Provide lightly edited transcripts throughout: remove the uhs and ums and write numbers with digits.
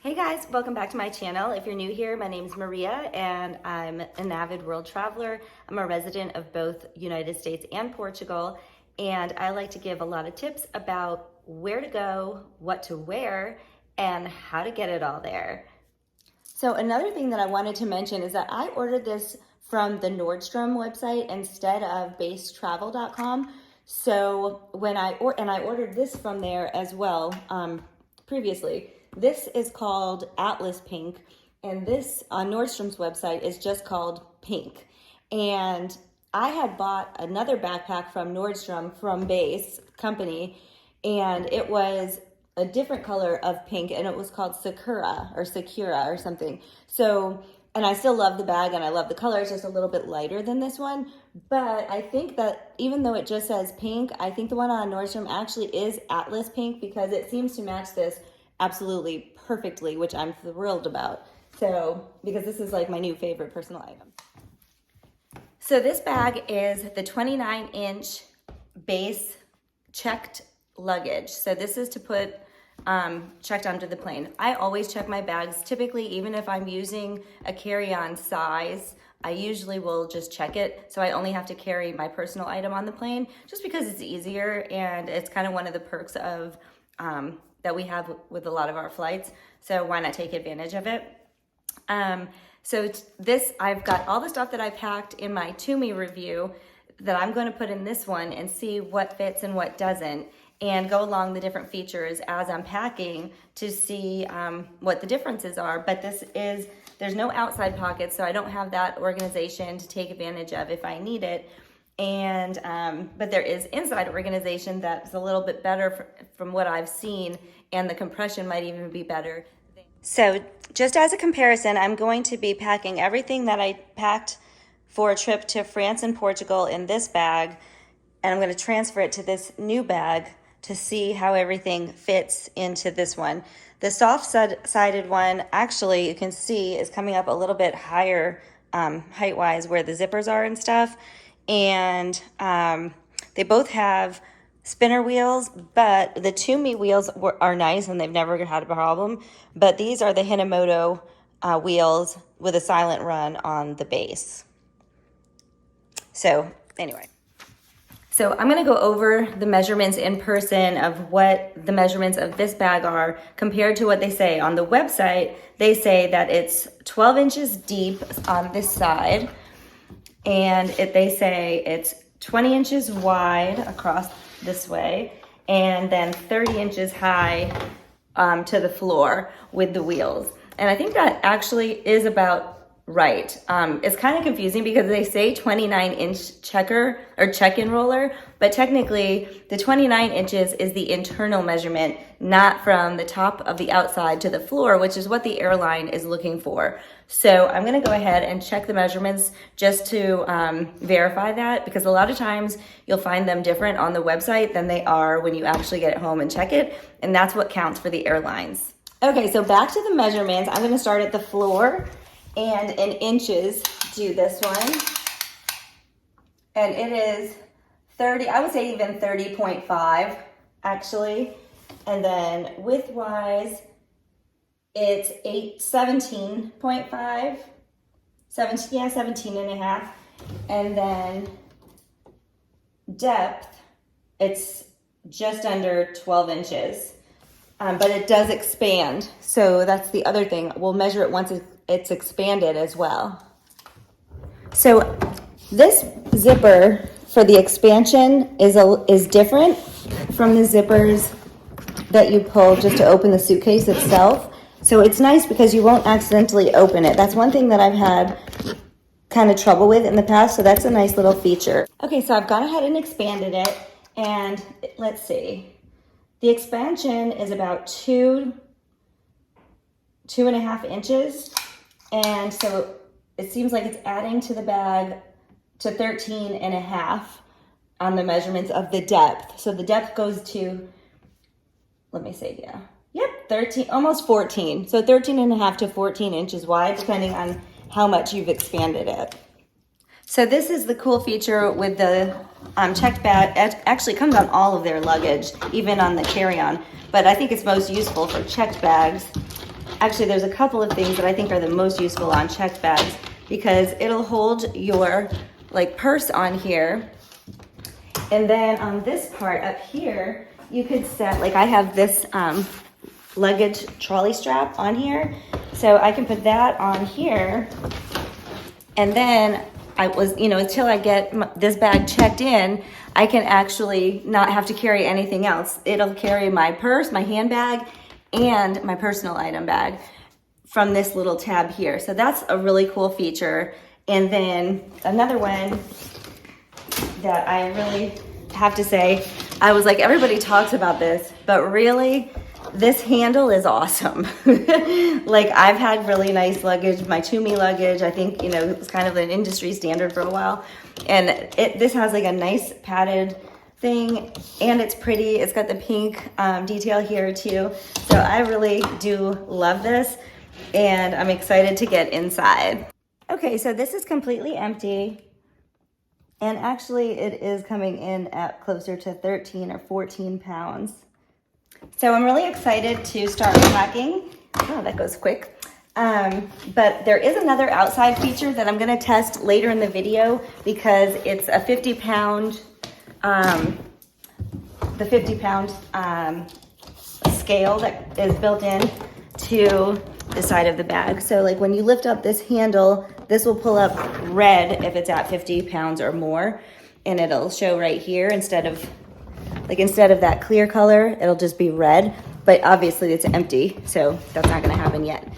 Hey guys, welcome back to my channel. If you're new here, my name's Maria and I'm an avid world traveler. I'm a resident of both United States and Portugal, and I like to give a lot of tips about where to go, what to wear, and how to get it all there. So another thing that I wanted to mention is that I ordered this from the Nordstrom website instead of basetravel.com. So when I ordered this from there as well previously. This is called Atlas Pink, and this on Nordstrom's website is just called Pink. And I had bought another backpack from Nordstrom from Base Company, and it was a different color of pink, and it was called Sakura or something. So, and I still love the bag and I love the color. It's just a little bit lighter than this one. But I think that even though it just says pink, I think the one on Nordstrom actually is Atlas Pink because it seems to match this absolutely perfectly, which I'm thrilled about. So, because this is like my new favorite personal item. So this bag is the 29-inch base checked luggage. So this is to put checked onto the plane. I always check my bags. Typically, even if I'm using a carry-on size, I usually will just check it. So I only have to carry my personal item on the plane just because it's easier, and it's kind of one of the perks of that we have with a lot of our flights. So why not take advantage of it? So this, I've got all the stuff that I packed in my Tumi review that I'm going to put in this one and see what fits and what doesn't, and go along the different features as I'm packing to see what the differences are. But there's no outside pockets, so I don't have that organization to take advantage of if I need it. And but there is inside organization that's a little bit better from what I've seen, and the compression might even be better. So just as a comparison, I'm going to be packing everything that I packed for a trip to France and Portugal in this bag, and I'm going to transfer it to this new bag to see how everything fits into this one. The soft-sided one, actually, you can see is coming up a little bit higher height-wise where the zippers are and stuff. And they both have spinner wheels, but the Tumi wheels are nice and they've never had a problem. But these are the Hinomoto wheels with a silent run on the base. So anyway. So I'm going to go over the measurements in person of what the measurements of this bag are compared to what they say. On the website, they say that it's 12 inches deep on this side, and they say it's 20 inches wide across this way, and then 30 inches high to the floor with the wheels. And I think that actually is about right. It's kind of confusing because they say 29-inch check-in roller, but technically the 29 inches is the internal measurement, not from the top of the outside to the floor, which is what the airline is looking for. So I'm going to go ahead and check the measurements just to verify that, because a lot of times you'll find them different on the website than they are when you actually get it home and check it, and that's what counts for the airlines. Okay, so back to the measurements. I'm going to start at the floor and in inches do this one, and it is 30, I would say even 30.5 actually, and then width-wise it's 17.5, 17 and a half, and then depth, it's just under 12 inches, but it does expand, so that's the other thing. We'll measure it once it's expanded as well. So this zipper for the expansion is different from the zippers that you pull just to open the suitcase itself. So it's nice because you won't accidentally open it. That's one thing that I've had kind of trouble with in the past, so that's a nice little feature. Okay, so I've gone ahead and expanded it, and let's see. The expansion is about 2.5 inches, and so it seems like it's adding to the bag to 13 and a half on the measurements of the depth. So the depth goes to, let me see, yeah. Yep, 13, almost 14. So 13 and a half to 14 inches wide, depending on how much you've expanded it. So this is the cool feature with the checked bag. It actually comes on all of their luggage, even on the carry-on. But I think it's most useful for checked bags. actually there's a couple of things that I think are the most useful on checked bags, because it'll hold your like purse on here. And then on this part up here, you could set, like I have this luggage trolley strap on here. So I can put that on here. And then until I get this bag checked in, I can actually not have to carry anything else. It'll carry my purse, my handbag, and my personal item bag from this little tab here. So that's a really cool feature. And then another one that I really have to say, I was like, everybody talks about this, but really, this handle is awesome. Like I've had really nice luggage, my Tumi luggage, I think, it was kind of an industry standard for a while. And this has like a nice padded thing, and it's pretty. It's got the pink detail here too. So I really do love this, and I'm excited to get inside. Okay, so this is completely empty. And actually it is coming in at closer to 13 or 14 pounds. So I'm really excited to start packing. Oh, that goes quick. But there is another outside feature that I'm gonna test later in the video, because it's a 50-pound, the 50-pound scale that is built in to the side of the bag. So like when you lift up this handle, this will pull up red if it's at 50 pounds or more, and it'll show right here instead of that clear color, it'll just be red, but obviously it's empty, so that's not gonna happen yet.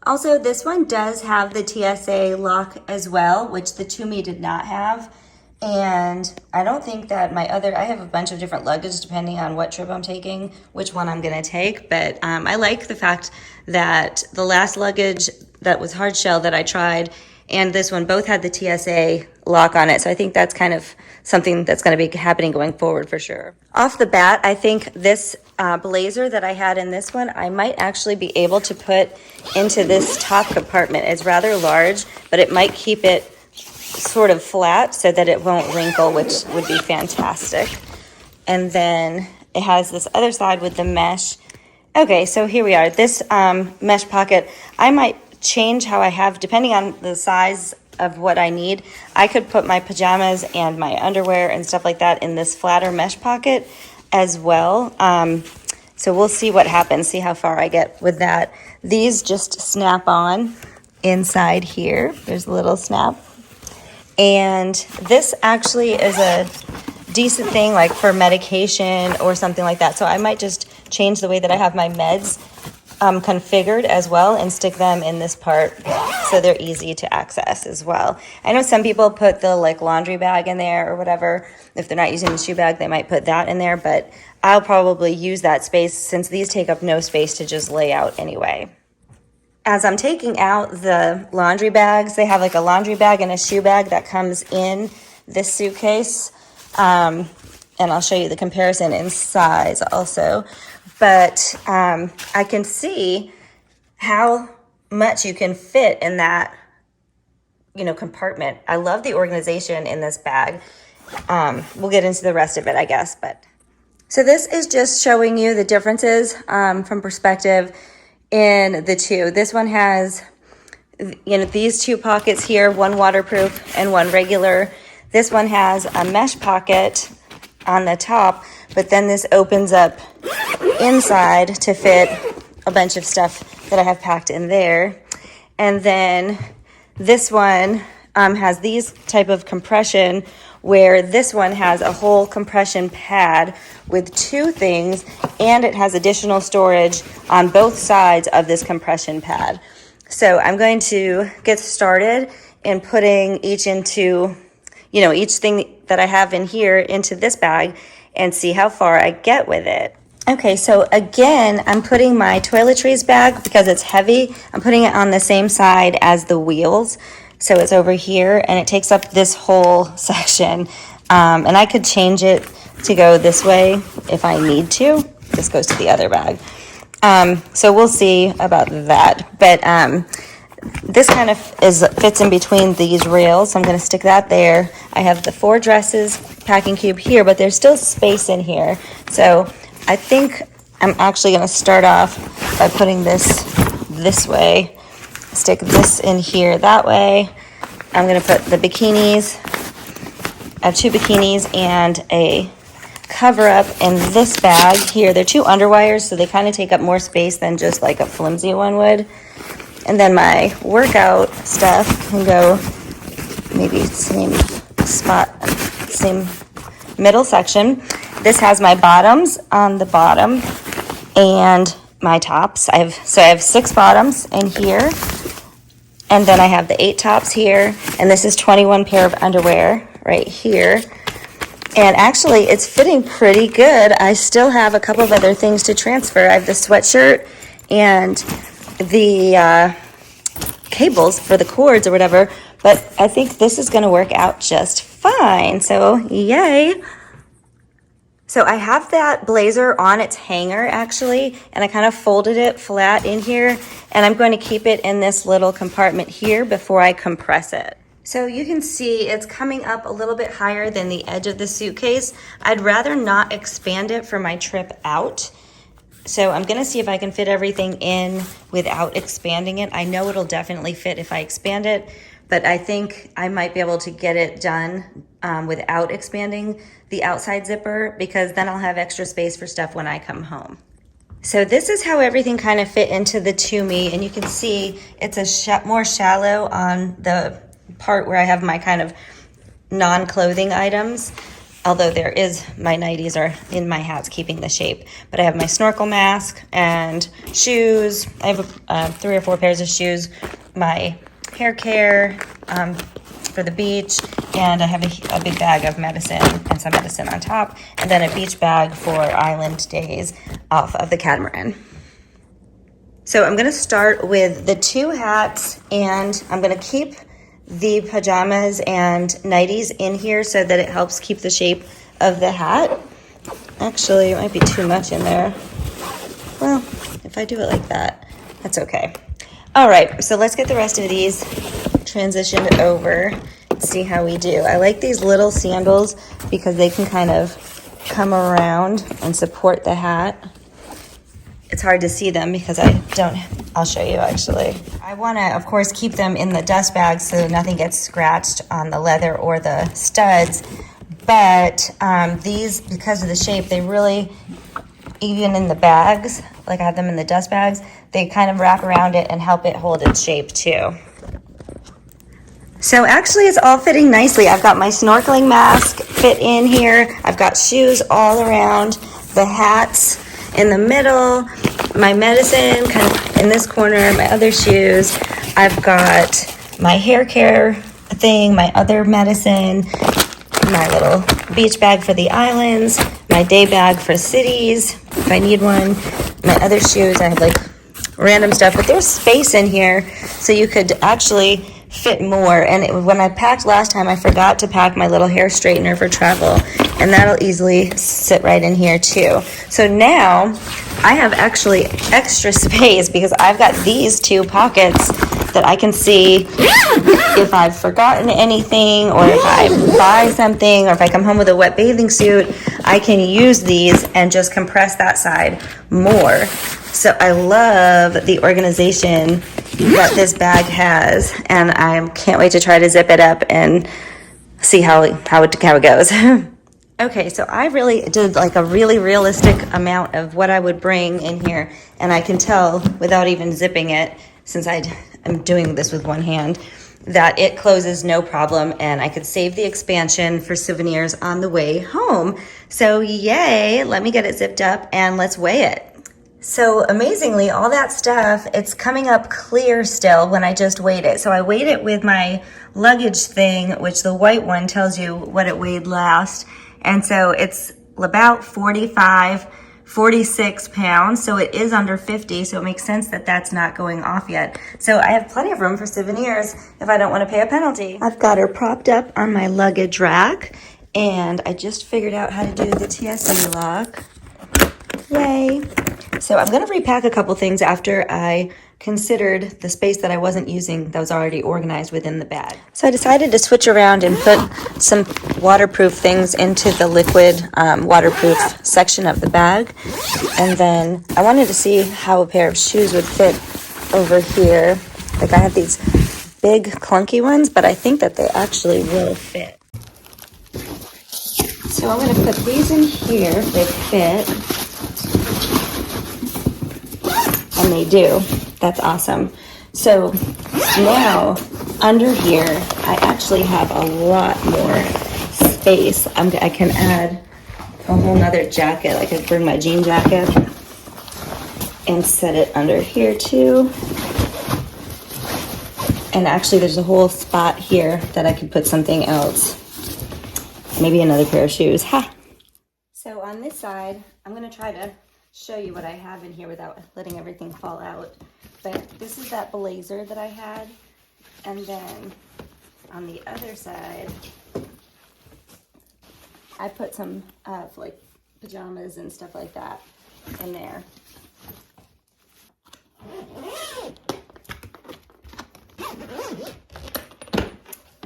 Also, this one does have the TSA lock as well, which the Tumi did not have. And I don't think that I have a bunch of different luggage depending on what trip I'm taking, which one I'm gonna take. But I like the fact that the last luggage that was hard shell that I tried and this one both had the TSA lock on it. So I think that's kind of something that's gonna be happening going forward for sure. Off the bat, I think this blazer that I had in this one, I might actually be able to put into this top compartment. It's rather large, but it might keep it sort of flat so that it won't wrinkle, which would be fantastic. And then it has this other side with the mesh. Okay, so here we are. This mesh pocket, I might change how I have, depending on the size of what I need. I could put my pajamas and my underwear and stuff like that in this flatter mesh pocket as well. So we'll see what happens, see how far I get with that. These just snap on inside here. There's a little snap. And this actually is a decent thing like for medication or something like that. So I might just change the way that I have my meds configured as well and stick them in this part so they're easy to access as well. I know some people put the like laundry bag in there or whatever. If they're not using the shoe bag, they might put that in there, but I'll probably use that space since these take up no space to just lay out anyway. As I'm taking out the laundry bags, they have like a laundry bag and a shoe bag that comes in this suitcase. And I'll show you the comparison in size also. But I can see how much you can fit in that, compartment. I love the organization in this bag. We'll get into the rest of it, I guess. So this is just showing you the differences from perspective in the two. This one has, these two pockets here, one waterproof and one regular. This one has a mesh pocket on the top, but then this opens up inside to fit a bunch of stuff that I have packed in there. And then this one has these type of compression, where this one has a whole compression pad with two things, and it has additional storage on both sides of this compression pad. So I'm going to get started in putting each into, each thing that I have in here into this bag and see how far I get with it. Okay, so again, I'm putting my toiletries bag, because it's heavy, I'm putting it on the same side as the wheels. So it's over here, and it takes up this whole section. And I could change it to go this way if I need to. This goes to the other bag. So we'll see about that. But this kind of fits in between these rails. So I'm going to stick that there. I have the 4 dresses packing cube here, but there's still space in here. So I think I'm actually going to start off by putting this this way. Stick this in here that way. I'm gonna put the bikinis. I have 2 bikinis and a cover up in this bag here. They're 2 underwires, so they kind of take up more space than just like a flimsy one would. And then my workout stuff can go maybe same spot, same middle section. This has my bottoms on the bottom and my tops. I have 6 bottoms in here, and then I have the 8 tops here, and this is 21 pair of underwear right here. And actually it's fitting pretty good. I still have a couple of other things to transfer. I have the sweatshirt and the cables for the cords or whatever, but I think this is gonna work out just fine, so yay. So I have that blazer on its hanger actually, and I kind of folded it flat in here, and I'm going to keep it in this little compartment here before I compress it. So you can see it's coming up a little bit higher than the edge of the suitcase. I'd rather not expand it for my trip out. So I'm gonna see if I can fit everything in without expanding it. I know it'll definitely fit if I expand it, but I think I might be able to get it done without expanding the outside zipper, because then I'll have extra space for stuff when I come home. So this is how everything kind of fit into the Tumi, and you can see it's a more shallow on the part where I have my kind of non-clothing items. Although my nighties are in my hats keeping the shape. But I have my snorkel mask and shoes. I have 3 or 4 pairs of shoes, my hair care for the beach, and I have a big bag of medicine and some medicine on top, and then a beach bag for island days off of the catamaran. So I'm gonna start with the 2 hats, and I'm gonna keep the pajamas and nighties in here so that it helps keep the shape of the hat. Actually, it might be too much in there. Well, if I do it like that, that's okay. All right, so let's get the rest of these transitioned over and see how we do. I like these little sandals because they can kind of come around and support the hat. It's hard to see them because I'll show you actually. I want to, of course, keep them in the dust bag so nothing gets scratched on the leather or the studs. But these, because of the shape, they really, even in the bags, like I have them in the dust bags, they kind of wrap around it and help it hold its shape too. So actually it's all fitting nicely. I've got my snorkeling mask fit in here. I've got shoes all around, the hats in the middle, my medicine kind of in this corner, my other shoes. I've got my hair care thing, my other medicine, my little beach bag for the islands, my day bag for cities if I need one, my other shoes. I have like random stuff, but there's space in here so you could actually fit more. And when I packed last time, I forgot to pack my little hair straightener for travel, and that'll easily sit right in here too. So now I have actually extra space because I've got these 2 pockets that I can see if I've forgotten anything, or if I buy something, or if I come home with a wet bathing suit, I can use these and just compress that side more. So I love the organization that this bag has, and I can't wait to try to zip it up and see how it goes. Okay, so I really did like a really realistic amount of what I would bring in here, and I can tell without even zipping it, since I'm doing this with one hand, that it closes no problem, and I could save the expansion for souvenirs on the way home. So yay, let me get it zipped up and let's weigh it. So amazingly, all that stuff, it's coming up clear still when I just weighed it. So I weighed it with my luggage thing, which the white one tells you what it weighed last. And so it's about 46 pounds. So it is under 50. So it makes sense that that's not going off yet. So I have plenty of room for souvenirs if I don't want to pay a penalty. I've got her propped up on my luggage rack, and I just figured out how to do the TSA lock. Yay. So I'm going to repack a couple things after I considered the space that I wasn't using that was already organized within the bag. So I decided to switch around and put some waterproof things into the liquid waterproof section of the bag. And then I wanted to see how a pair of shoes would fit over here. Like I have these big clunky ones, but I think that they actually will fit. So I'm going to put these in here if they fit. And they do. That's awesome. So now under here, I actually have a lot more space. I can add a whole nother jacket. I could bring my jean jacket and set it under here too. And actually there's a whole spot here that I could put something else. Maybe another pair of shoes. Ha! So on this side, I'm gonna try to show you what I have in here without letting everything fall out. But this is that blazer that I had. And then on the other side, I put some like pajamas and stuff like that in there.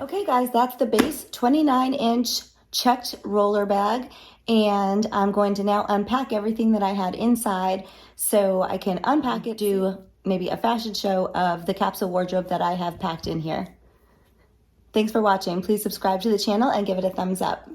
Okay guys, that's the base 29-inch checked roller bag, and I'm going to now unpack everything that I had inside so I can unpack it, do maybe a fashion show of the capsule wardrobe that I have packed in here. Thanks for watching. Please subscribe to the channel and give it a thumbs up.